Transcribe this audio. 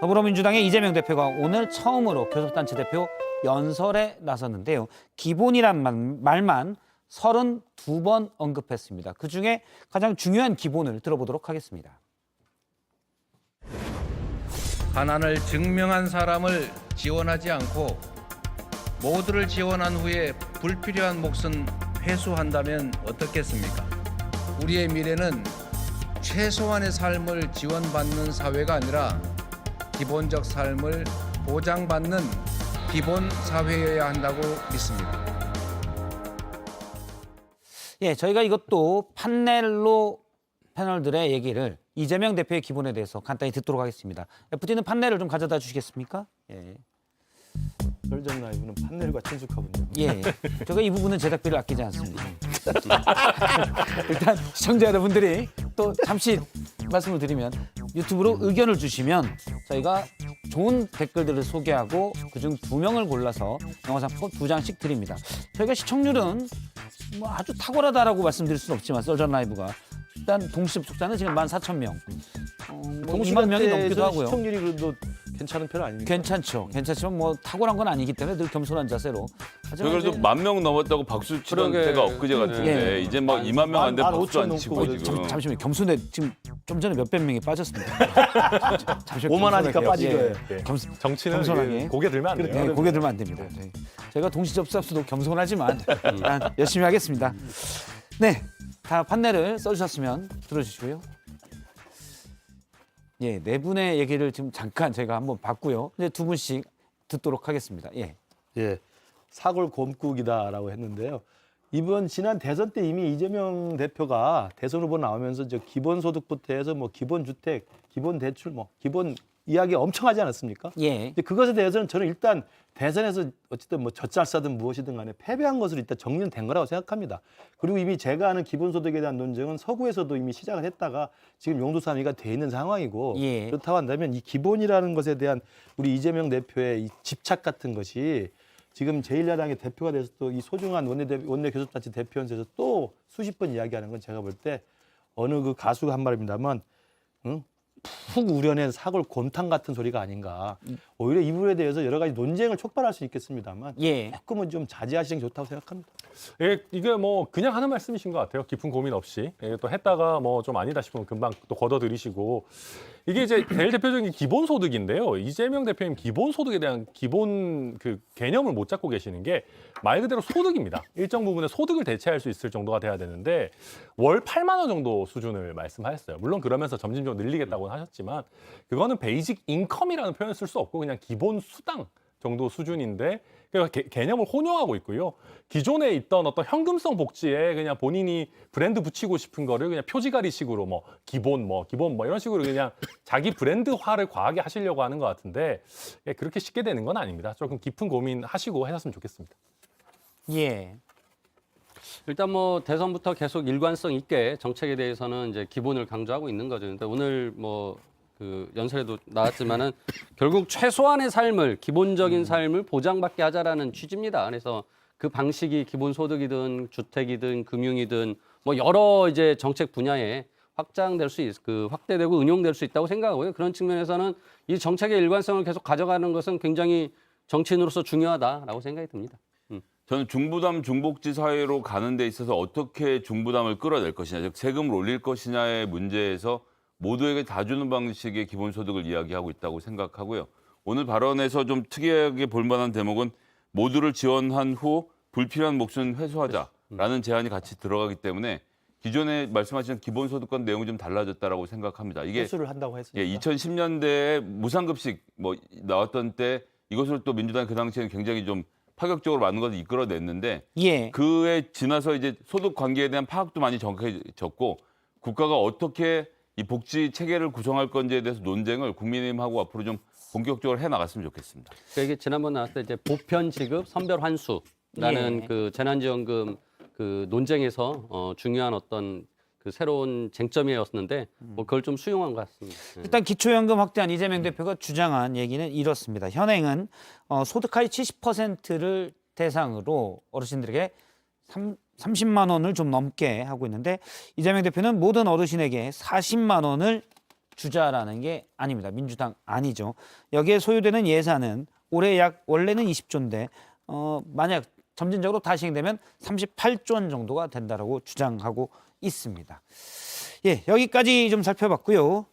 더불어민주당의 이재명 대표가 오늘 처음으로 교섭단체 대표 연설에 나섰는데요. 기본이란 말만 32번 언급했습니다. 그중에 가장 중요한 기본을 들어보도록 하겠습니다. 가난을 증명한 사람을 지원하지 않고 모두를 지원한 후에 불필요한 몫은 회수한다면 어떻겠습니까? 우리의 미래는 최소한의 삶을 지원받는 사회가 아니라 기본적 삶을 보장받는 기본 사회여야 한다고 믿습니다. 예, 저희가 이것도 판넬로 패널들의 얘기를 이재명 대표의 기본에 대해서 간단히 듣도록 하겠습니다. FT는 판넬을 좀 가져다 주시겠습니까? 예. 설정 라이브는 판넬과 친숙하군요. 예, 제가 이 부분은 제작비를 아끼지 않습니다. 일단 시청자 여러분들이 또 잠시 말씀을 드리면 유튜브로 의견을 주시면 저희가 좋은 댓글들을 소개하고 그중 2명을 골라서 영화상품 2장씩 드립니다. 저희가 시청률은 뭐 아주 탁월하다라고 말씀드릴 수는 없지만 썰전 라이브가 일단 동시 접속자는 지금 14,000명, 뭐 2만 명이 넘기도 하고요. 시청률이 그래도 괜찮은 편 아닙니까? 괜찮죠. 괜찮지만 뭐 탁월한 건 아니기 때문에 늘 겸손한 자세로. 하지만 그래도 이제 10,000명 넘었다고 박수 치던 때가 엊그제 같은데 예. 이제 막 2만 명 안 돼 박수 안 15,000 치고 넘고 지금. 잠시만요. 겸손해 지금 좀 전에 몇백 명이 빠졌습니다. 잠시만요. 오만하니까 빠진 거예요. 예. 정치는 겸손하게. 이게 고개 들면 안 돼요. 네, 고개 들면 안 됩니다. 네. 제가 동시접수도 겸손하지만 일단 열심히 하겠습니다. 네, 다 판넬을 써주셨으면 들어주시고요. 예, 네 분의 얘기를 지금 잠깐 제가 한번 봤고요. 이제 2분씩 듣도록 하겠습니다. 예. 예, 사골 곰국이다라고 했는데요. 이번 지난 대선 때 이미 이재명 대표가 대선 후보 나오면서 저 기본소득부터 해서 뭐 기본주택, 기본대출, 뭐 기본 이야기 엄청 하지 않았습니까? 예. 근데 그것에 대해서는 저는 일단 대선에서 어쨌든 뭐 젖잘싸든 무엇이든 간에 패배한 것으로 일단 정리는 된 거라고 생각합니다. 그리고 이미 제가 아는 기본소득에 대한 논쟁은 서구에서도 이미 시작을 했다가 지금 용도삼이가 돼 있는 상황이고 예. 그렇다고 한다면 이 기본이라는 것에 대한 우리 이재명 대표의 이 집착 같은 것이 지금 제1야당의 대표가 돼서 또 이 소중한 원내교섭단체 대표연설에서 또 수십 번 이야기하는 건 제가 볼 때 어느 그 가수가 한 말입니다만 푹 우려낸 사골 곰탕 같은 소리가 아닌가. 오히려 이 부분에 대해서 여러 가지 논쟁을 촉발할 수 있겠습니다만 예. 조금은 좀 자제하시는 게 좋다고 생각합니다. 예, 이게 뭐 그냥 하는 말씀이신 것 같아요. 깊은 고민 없이. 예, 또 했다가 뭐 좀 아니다 싶으면 금방 또 걷어들이시고. 이게 이제 제일 대표적인 기본소득인데요. 이재명 대표님 기본소득에 대한 기본 그 개념을 못 잡고 계시는 게 말 그대로 소득입니다. 일정 부분의 소득을 대체할 수 있을 정도가 돼야 되는데 월 8만 원 정도 수준을 말씀하셨어요. 물론 그러면서 점진적으로 늘리겠다고 하셨지만 그거는 베이직 인컴이라는 표현을 쓸 수 없고 그냥 기본 수당 정도 수준인데 그러니까 개념을 혼용하고 있고요. 기존에 있던 어떤 현금성 복지에 그냥 본인이 브랜드 붙이고 싶은 거를 그냥 표지가리식으로 뭐 기본 이런 식으로 그냥 자기 브랜드화를 과하게 하시려고 하는 것 같은데 예, 그렇게 쉽게 되는 건 아닙니다. 조금 깊은 고민하시고 하셨으면 좋겠습니다. 예. 일단 뭐 대선부터 계속 일관성 있게 정책에 대해서는 이제 기본을 강조하고 있는 거죠. 근데 오늘 뭐 그 연설에도 나왔지만은 결국 최소한의 삶을 기본적인 삶을 보장받게 하자라는 취지입니다. 그래서 그 방식이 기본소득이든 주택이든 금융이든 뭐 여러 이제 정책 분야에 확장될 수 확대되고 응용될 수 있다고 생각하고요. 그런 측면에서는 이 정책의 일관성을 계속 가져가는 것은 굉장히 정치인으로서 중요하다라고 생각이 듭니다. 저는 중부담 중복지 사회로 가는 데 있어서 어떻게 중부담을 끌어낼 것이냐, 즉 세금을 올릴 것이냐의 문제에서 모두에게 다 주는 방식의 기본소득을 이야기하고 있다고 생각하고요. 오늘 발언에서 좀 특이하게 볼 만한 대목은 모두를 지원한 후 불필요한 몫은 회수하자라는 제안이 같이 들어가기 때문에 기존에 말씀하신 기본소득과 내용이 좀 달라졌다라고 생각합니다. 이게 회수를 한다고 했으니까. 예, 2010년대에 무상급식 뭐 나왔던 때 이것을 또 민주당이 그 당시에는 굉장히 좀 파격적으로 많은 것을 이끌어냈는데 예. 그에 지나서 이제 소득 관계에 대한 파악도 많이 정확해졌고 국가가 어떻게 이 복지 체계를 구성할 건지에 대해서 논쟁을 국민의힘하고 앞으로 좀 본격적으로 해 나갔으면 좋겠습니다. 그러니까 이게 지난번 나왔을 때 이제 보편 지급 선별 환수라는 예. 그 재난지원금 그 논쟁에서 중요한 어떤 그 새로운 쟁점이었는데 뭐 그걸 좀 수용한 것 같습니다. 일단 기초연금 확대한 이재명 대표가 주장한 얘기는 이렇습니다. 현행은 소득 하위 70%를 대상으로 어르신들에게 30만 원을 좀 넘게 하고 있는데 이재명 대표는 모든 어르신에게 40만 원을 주자라는 게 아닙니다. 민주당 아니죠. 여기에 소요되는 예산은 올해 원래는 20조인데 만약 점진적으로 다 시행되면 38조 원 정도가 된다라고 주장하고 있습니다. 예, 여기까지 좀 살펴봤고요.